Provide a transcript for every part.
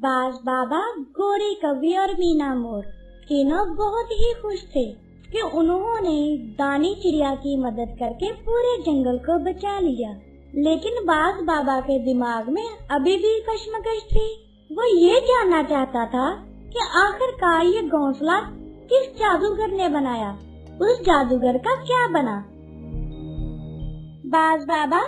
बाज बाबा, गोरी कवि और मीना मोर तीनों बहुत ही खुश थे कि उन्होंने दानी चिड़िया की मदद करके पूरे जंगल को बचा लिया। लेकिन बाज बाबा के दिमाग में अभी भी कश्मकश थी। वो ये जानना चाहता था कि आखिरकार ये घोंसला किस जादूगर ने बनाया, उस जादूगर का क्या बना। बाज बाबा,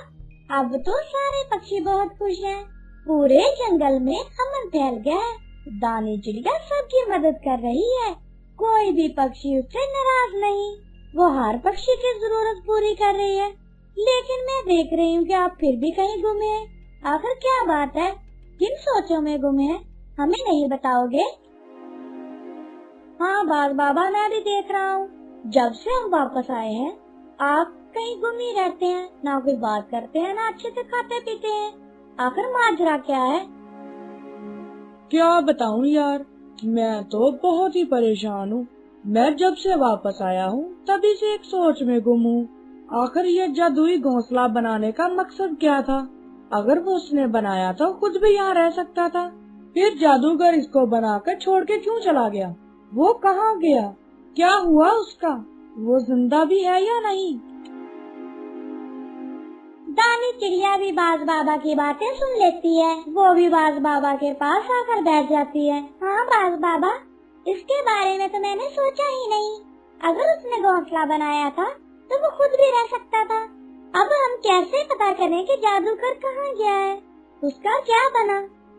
अब तो सारे पक्षी बहुत खुश हैं। पूरे जंगल में अमन फैल गया है। दानी चिड़िया सबकी मदद कर रही है। कोई भी पक्षी उससे नाराज नहीं। वो हर पक्षी की जरूरत पूरी कर रही है। लेकिन मैं देख रही हूँ कि आप फिर भी कहीं गुमे हैं। आखिर क्या बात है? किन सोचों में गुमे हैं? हमें नहीं बताओगे? हाँ बाज बाबा, मैं भी देख रहा हूँ। जब से हम वापस आए हैं आप कहीं गुम ही रहते हैं। ना कोई बात करते हैं, ना अच्छे से खाते पीते हैं। आखिर माजरा क्या है? क्या बताऊं यार, मैं तो बहुत ही परेशान हूँ। मैं जब से वापस आया हूँ तभी से एक सोच में गुम हूँ। आखिर ये जादुई घोंसला बनाने का मकसद क्या था? अगर वो उसने बनाया तो खुद भी यहाँ रह सकता था। फिर जादूगर इसको बनाकर छोड़ के क्यों चला गया? वो कहाँ गया? क्या हुआ उसका? वो जिंदा भी है या नहीं? दानी चिड़िया भी बाज बाबा की बातें सुन लेती है। वो भी बाज बाबा के पास आकर बैठ जाती है। हाँ बाज बाबा, इसके बारे में तो मैंने सोचा ही नहीं। अगर उसने घोंसला बनाया था तो वो खुद भी रह सकता था। अब हम कैसे पता करें कि जादूगर कहाँ गया है? उसका क्या बना?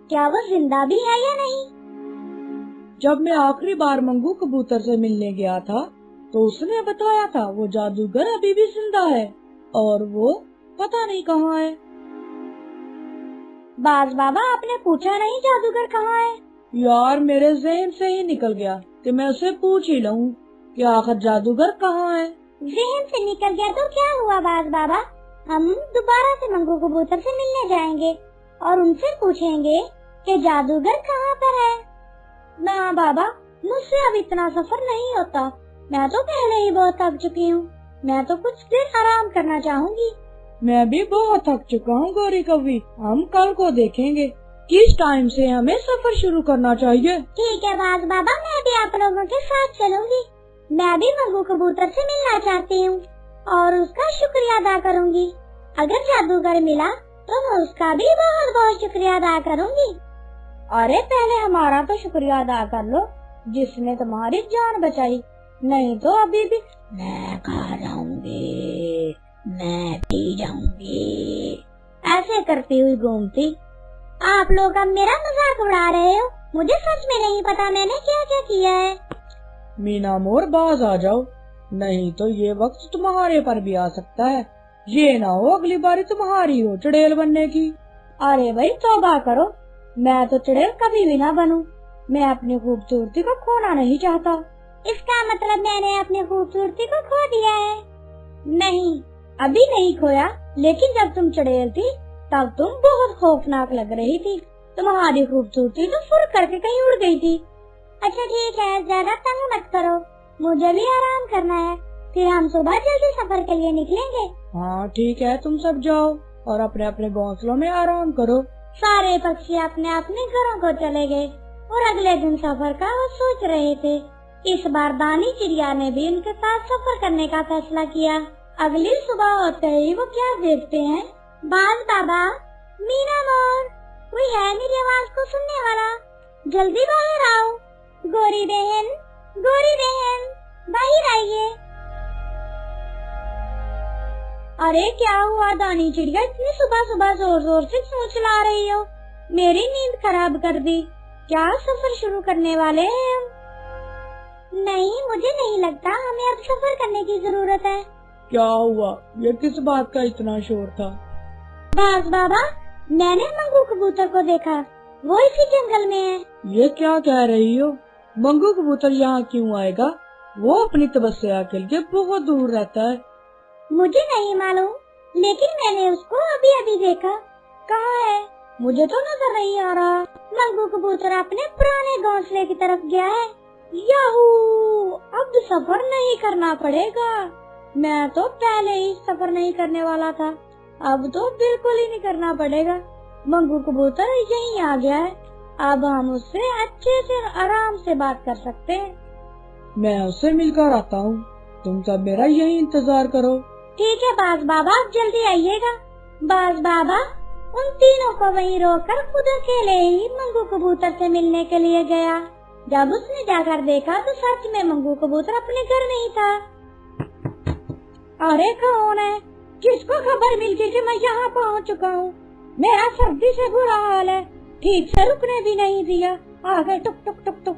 क्या वो जिंदा भी है या नहीं? जब मैं आखिरी बार मंगू कबूतर से मिलने गया था तो उसने बताया था वो जादूगर अभी भी जिंदा है और वो पता नहीं कहाँ है। बाज बाबा, आपने पूछा नहीं जादूगर कहाँ है? यार, मेरे ज़हन से ही निकल गया कि मैं उसे पूछ ही लूं कि आखिर जादूगर कहाँ है। ज़हन से निकल गया तो क्या हुआ बाज बाबा? हम दोबारा से मंगू कबूतर से मिलने जाएंगे और उनसे पूछेंगे कि जादूगर कहाँ पर है। ना बाबा, मुझसे अब इतना सफर नहीं होता। मैं तो पहले ही बहुत थक चुकी हूँ। मैं तो कुछ देर आराम करना चाहूँगी। मैं भी बहुत थक चुका हूँ गौरी कवि। हम कल को देखेंगे किस टाइम से हमें सफर शुरू करना चाहिए। ठीक है बाज बाबा, मैं भी आप लोगों के साथ चलूंगी। मैं भी मंगू कबूतर से मिलना चाहती हूँ और उसका शुक्रिया अदा करूँगी। अगर जादूगर मिला तो मैं उसका भी बहुत बहुत शुक्रिया अदा करूँगी। अरे पहले हमारा तो शुक्रिया अदा कर लो जिसने तुम्हारी जान बचाई, नहीं तो अभी भी मैं खा जाऊंगी, मैं पी जाऊंगी, ऐसे करती हुई घूमती। आप लोग अब मेरा मजाक उड़ा रहे हो। मुझे सच में नहीं पता मैंने क्या क्या किया है। मीना मोर, बाज आ जाओ, नहीं तो ये वक्त तुम्हारे पर भी आ सकता है। ये ना हो अगली बारी तुम्हारी हो चुड़ैल बनने की। अरे भाई तौबा करो, मैं तो चुड़ैल कभी भी ना बनूं। मैं अपनी खूबसूरती को खोना नहीं चाहता। इसका मतलब मैंने अपनी खूबसूरती को खो दिया है? नहीं, अभी नहीं खोया। लेकिन जब तुम चुड़ैल थी तब तुम बहुत खौफनाक लग रही थी। तुम्हारी खूबसूरती तो फुर करके कहीं उड़ गई थी। अच्छा ठीक है, ज्यादा तंग मत करो, मुझे भी आराम करना है। फिर हम सुबह जल्दी सफर के लिए निकलेंगे। हाँ ठीक है, तुम सब जाओ और अपने अपने घोंसलों में आराम करो। सारे पक्षी अपने अपने घरों को चले गए और अगले दिन सफर का वो सोच रहे थे। इस बार दानी चिड़िया ने भी उनके साथ सफर करने का फैसला किया। अगली सुबह होते ही वो क्या देखते हैं? बाज बाबा, मीना मोर, कोई है मेरी आवाज को सुनने वाला? जल्दी बाहर आओ। गोरी बहन, गोरी बहन, बाहर आइए। अरे क्या हुआ दानी चिड़िया, इतनी सुबह सुबह जोर जोर से क्यों चिल्ला रही हो? मेरी नींद खराब कर दी। क्या सफर शुरू करने वाले हैं हम? नहीं, मुझे नहीं लगता हमें अब सफर करने की जरूरत है। क्या हुआ? ये किस बात का इतना शोर था? बाज बाबा, मैंने मंगू कबूतर को देखा, वो इसी जंगल में है। ये क्या कह रही हो? मंगू कबूतर यहाँ क्यों आएगा? वो अपनी तपस्या के लिए बहुत दूर रहता है। मुझे नहीं मालूम, लेकिन मैंने उसको अभी अभी देखा। कहाँ है? मुझे तो नजर नहीं आ रहा। मंगू कबूतर अपने पुराने घोंसले की तरफ गया है। याहू! अब सफर नहीं करना पड़ेगा। मैं तो पहले ही सफर नहीं करने वाला था, अब तो बिल्कुल ही नहीं करना पड़ेगा। मंगू कबूतर यहीं आ गया है। अब हम उससे अच्छे से आराम से बात कर सकते हैं। मैं उससे मिलकर आता हूँ, तुम सब मेरा यही इंतजार करो। ठीक है बाज बाबा, आप जल्दी आइएगा। बाज बाबा उन तीनों को वहीं रोककर खुद अकेले ही मंगू कबूतर से मिलने के लिए गया। जब उसने जाकर देखा तो सच में मंगू कबूतर अपने घर नहीं था। अरे कौन है? किसको खबर मिल गई कि मैं यहाँ पहुँच चुका हूँ? मेरा सर्दी से बुरा हाल है, ठीक से रुकने भी नहीं दिया, आ गए टुक टुक टुक टुक।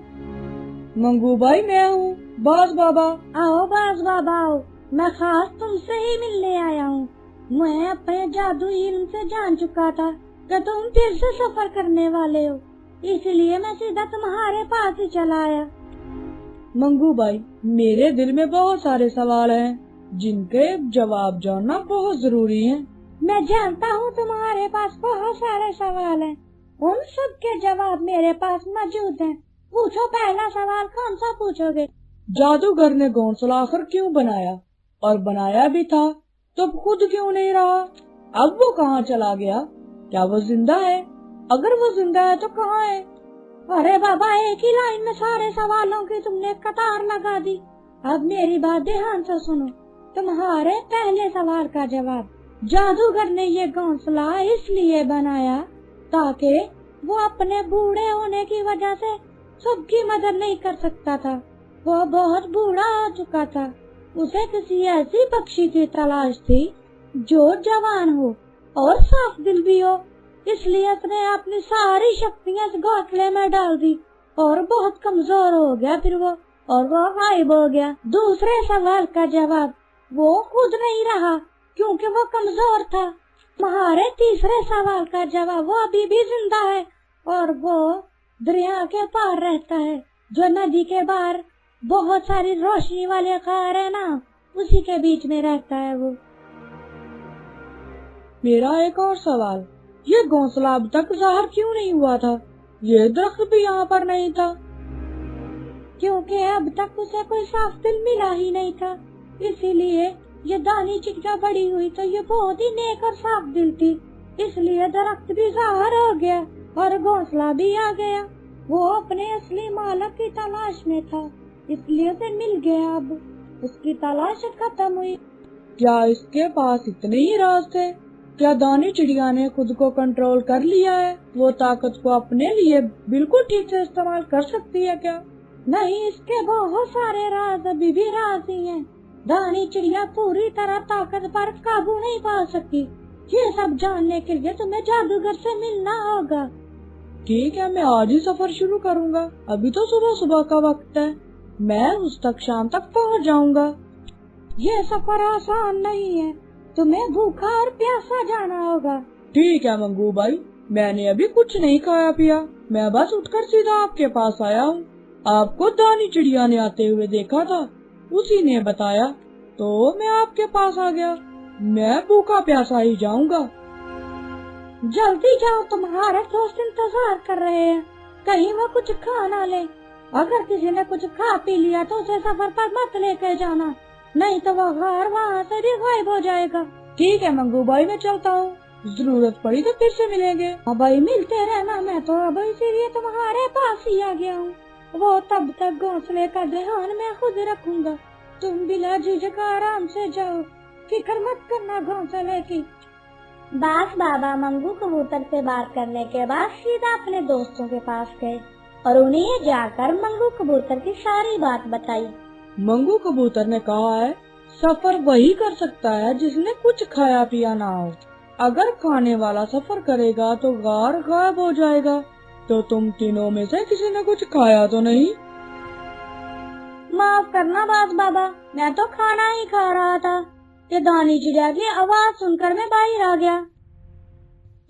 मंगू भाई मैं हूँ, बाज बाबा। आओ बाज बाबा आओ, मैं खास तुमसे ही मिलने आया हूँ। मैं अपने जादू इल्म से जान चुका था कि तुम फिर से सफर करने वाले हो, इसलिए मैं सीधा तुम्हारे पास ही चला आया। मंगू भाई, मेरे दिल में बहुत सारे सवाल हैं जिनके जवाब जानना बहुत जरूरी है। मैं जानता हूँ तुम्हारे पास बहुत सारे सवाल हैं, उन सब के जवाब मेरे पास मौजूद हैं। पूछो, पहला सवाल कौन सा पूछोगे? जादूगर ने घोंसला आखिर क्यों बनाया, और बनाया भी था तो खुद क्यों नहीं रहा? अब वो कहाँ चला गया? क्या वो जिंदा है? अगर वो जिंदा है तो कहाँ है? अरे बाबा, एक ही लाइन में सारे सवालों की तुमने कतार लगा दी। अब मेरी बात ध्यान से सुनो। तुम्हारे पहले सवाल का जवाब, जादूगर ने ये घोंसला इसलिए बनाया ताकि वो अपने बूढ़े होने की वजह से सबकी मदद नहीं कर सकता था। वो बहुत बूढ़ा हो चुका था, उसे किसी ऐसी पक्षी की तलाश थी जो जवान हो और साफ दिल भी हो, इसलिए उसने अपनी सारी शक्तियां इस घोंसले में डाल दी और बहुत कमजोर हो गया फिर वो गायब हो गया। दूसरे सवाल का जवाब, वो खुद नहीं रहा क्योंकि वो कमजोर था। तुम्हारे तीसरे सवाल का जवाब, वो अभी भी जिंदा है और वो दरिया के पार रहता है, जो नदी के पार बहुत सारी रोशनी वाले कार है ना, उसी के बीच में रहता है वो। मेरा एक और सवाल, ये घोंसला अब तक ज़ाहिर क्यों नहीं हुआ था? ये दरख्त भी यहाँ पर नहीं था। क्योंकि अब तक उसे कोई साफ दिल मिला ही नहीं था, इसीलिए ये दानी चिड़िया बड़ी हुई तो ये बहुत ही नेक और साफ दिल थी, इसलिए दरख्त भी ज़ाहिर हो गया और घोंसला भी आ गया। वो अपने असली मालिक की तलाश में था, इसलिए उसे मिल गया। अब उसकी तलाश खत्म हुई। क्या इसके पास इतने ही राज थे? क्या दानी चिड़िया ने खुद को कंट्रोल कर लिया है? वो ताकत को अपने लिए बिल्कुल ठीक से इस्तेमाल कर सकती है क्या? नहीं, इसके बहुत सारे राज अभी भी राज ही हैं। दानी चिड़िया पूरी तरह ताकत पर काबू नहीं पा सकती। ये सब जानने के लिए तुम्हें जादूगर से मिलना होगा। ठीक है, मैं आज ही सफर शुरू करूँगा। अभी तो सुबह सुबह का वक्त है, मैं उस तक शाम तक पहुँच जाऊँगा। ये सफर आसान नहीं है, तुम्हें भूखा और प्यासा जाना होगा। ठीक है मंगू भाई, मैंने अभी कुछ नहीं खाया पिया, मैं बस उठकर सीधा आपके पास आया हूँ। आपको दानी चिड़िया ने आते हुए देखा था, उसी ने बताया तो मैं आपके पास आ गया। मैं भूखा प्यासा ही जाऊँगा। जल्दी जाओ, तुम्हारे दोस्त इंतजार कर रहे हैं, कहीं वो कुछ खा ना ले। अगर किसी ने कुछ खा पी लिया तो उसे सफर पर मत लेकर जाना, नहीं तो वो घर वहाँ से भी गायब हो जाएगा। ठीक है मंगू भाई, मैं चलता हूँ, जरूरत पड़ी तो फिर से मिलेंगे। अब भाई मिलते रहना, मैं तो अब इसीलिए तुम्हारे पास ही आ गया हूँ। वो तब तक घोंसले का ध्यान मैं खुद रखूंगा, तुम बिना झिझक आराम से जाओ, फिक्र मत करना घोंसले की। बास बाबा मंगू कबूतर से बात करने के बाद सीधा अपने दोस्तों के पास गए और उन्हें जाकर मंगू कबूतर की सारी बात बताई। मंगू कबूतर ने कहा है, सफर वही कर सकता है जिसने कुछ खाया पिया ना हो। अगर खाने वाला सफर करेगा तो गार गायब हो जाएगा। तो तुम तीनों में से किसी ने कुछ खाया तो नहीं? माफ करना बास बाबा, मैं तो खाना ही खा रहा था कि दानी चिड़िया की आवाज सुनकर मैं बाहर आ गया।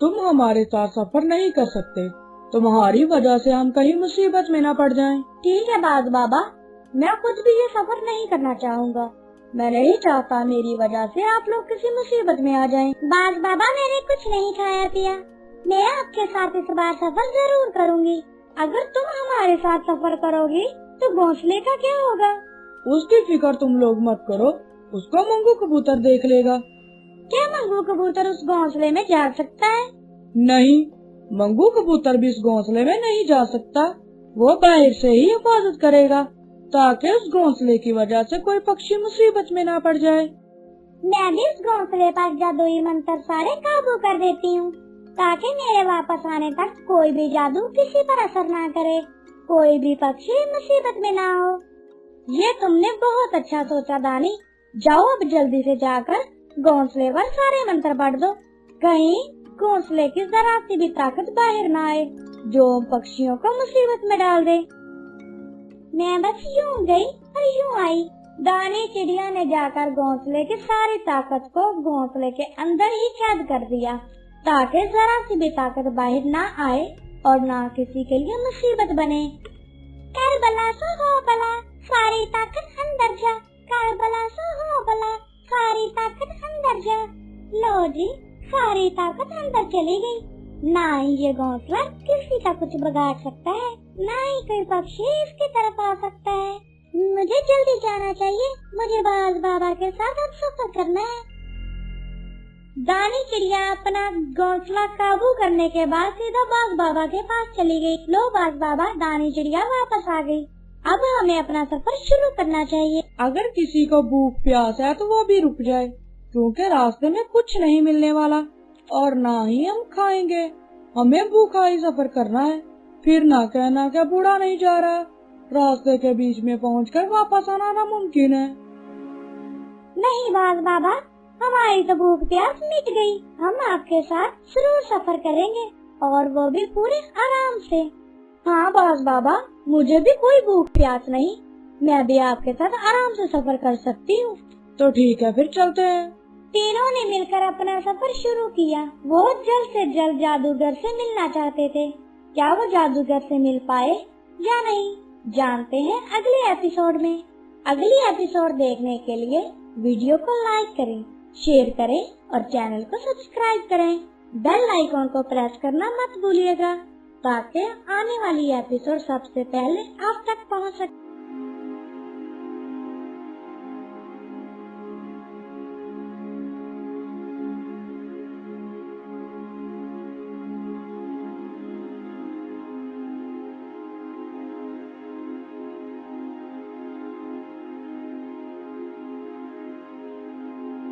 तुम हमारे साथ सफर नहीं कर सकते, तुम्हारी वजह से हम कहीं मुसीबत में न पड़ जाएं। ठीक है बास बाबा, मैं खुद भी ये सफर नहीं करना चाहूँगा। मैं नहीं चाहता मेरी वजह से आप लोग किसी मुसीबत में आ जाएं। बास बाबा, मैंने कुछ नहीं खाया पिया, मैं आपके साथ इस बार सफर जरूर करूँगी। अगर तुम हमारे साथ सफर करोगी तो घोंसले का क्या होगा? उसकी फिक्र तुम लोग मत करो, उसको मंगू कबूतर देख लेगा। क्या मंगू कबूतर उस घोंसले में जा सकता है? नहीं, मंगू कबूतर भी इस घोंसले में नहीं जा सकता। वो बाहर से ही हिफाजत करेगा ताकि उस घोंसले की वजह से कोई पक्षी मुसीबत में ना पड़ जाए। मैं भी उस घोंसले पर जादुई मंत्र सारे काबू कर देती हूँ ताकि मेरे वापस आने तक कोई भी जादू किसी पर असर ना करे, कोई भी पक्षी मुसीबत में ना हो। ये तुमने बहुत अच्छा सोचा दानी। जाओ अब जल्दी से जाकर घोंसले पर सारे मंत्र पढ़ दो, कहीं घोंसले की जरा सी भी ताकत बाहर ना आए जो पक्षियों को मुसीबत में डाल दे। मैं बस यूं गई और यूं आई। दानी चिड़िया ने जाकर घोंसले की सारी ताकत को घोंसले के अंदर ही कैद कर दिया ताकि जरा सी भी ताकत बाहर ना आए और ना किसी के लिए मुसीबत बने। करबला सो हो बला, सारी ताकत अंदर जा। करबला सो हो बला, सारी ताकत अंदर जा। लो जी, सारी ताकत अंदर चली गई। ना ही ये घोंसला किसी का कुछ बिगाड़ सकता है, ना ही कोई पक्षी इसकी तरफ आ सकता है। मुझे जल्दी जाना चाहिए, मुझे बाज बाबा के साथ अब सफर करना है। दानी चिड़िया अपना घोंसला काबू करने के बाद सीधा बाज बाबा के पास चली गई। लो बाज बाबा, दानी चिड़िया वापस आ गई। अब हमें अपना सफर शुरू करना चाहिए। अगर किसी को भूख प्यास है तो वो भी रुक जाए, क्योंकि रास्ते में कुछ नहीं मिलने वाला और ना ही हम खाएंगे। हमें भूखा ही सफर करना है, फिर ना कहना क्या बूढ़ा नहीं जा रहा। रास्ते के बीच में पहुंचकर वापस आना नामुमकिन है। नहीं बाज बाबा, हमारी तो भूख प्यास मिट गई। हम आपके साथ जरूर सफर करेंगे और वो भी पूरे आराम से। हाँ बाज बाबा, मुझे भी कोई भूख प्यास नहीं, मैं भी आपके साथ आराम से सफर कर सकती हूँ। तो ठीक है, फिर चलते हैं। तीनों ने मिलकर अपना सफर शुरू किया। वो जल्द से जल्द जादूगर से मिलना चाहते थे। क्या वो जादूगर से मिल पाए या नहीं, जानते हैं अगले एपिसोड में। अगली एपिसोड देखने के लिए वीडियो को लाइक करें, शेयर करें और चैनल को सब्सक्राइब करें। बेल आइकॉन को प्रेस करना मत भूलिएगा ताकि आने वाली एपिसोड सबसे पहले आप तक पहुंच सके।